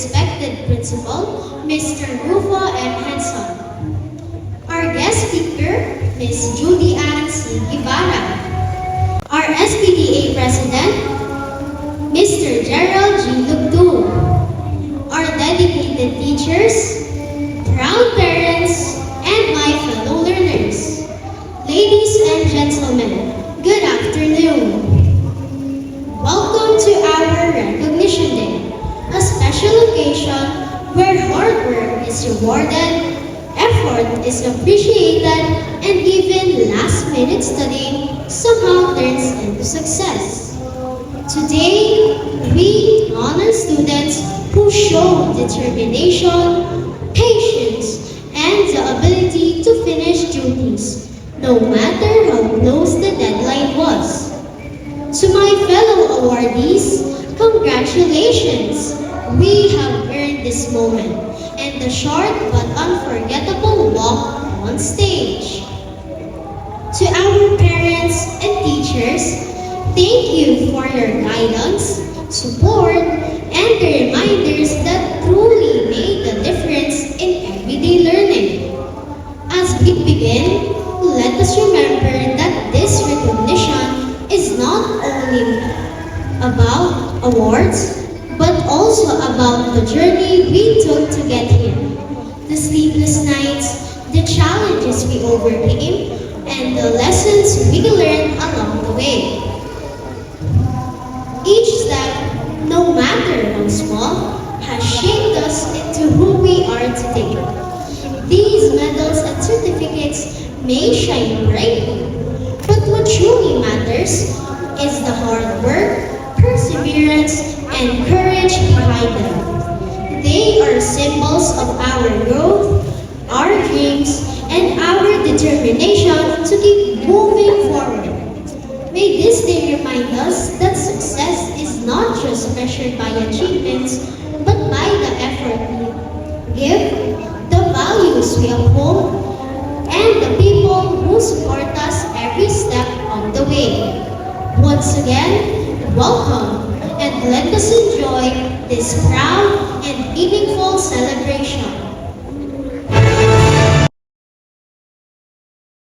respected principal, Mr. Rufo M. Henson. Our guest speaker, Ms. Judy Ann C. Guevara. Our SPDA President, Mr. Gerald G. Lugdung. Our dedicated teachers, proud parents, and my fellow learners. Ladies and gentlemen, good afternoon. Welcome to our Recognition Day, a special occasion where hard work is rewarded, effort is appreciated, and even last-minute studying somehow turns into success. Today, we honor students who show determination, patience, and the ability to finish duties, no matter how close the deadline was. To my fellow awardees, congratulations! We have earned this moment and the short but unforgettable walk on stage. To our parents and teachers, thank you for your guidance, support, and the reminders that truly made a difference in everyday learning. As we begin, let us remember that this recognition is not only about awards, but also about the journey we took to get here. The sleepless nights, the challenges we overcame, and the lessons we learned along the way. Each step, no matter how small, has shaped us into who we are today. These medals and certificates may shine brightly, but what truly matters is the hard work, perseverance, and courage behind them. They are symbols of our growth, our dreams, and our determination to keep moving forward. May this day remind us that success is not just measured by achievements, but by the effort we give, the values we uphold, and the people who support us every step on the way. Once again, welcome, and let us enjoy this proud and meaningful celebration.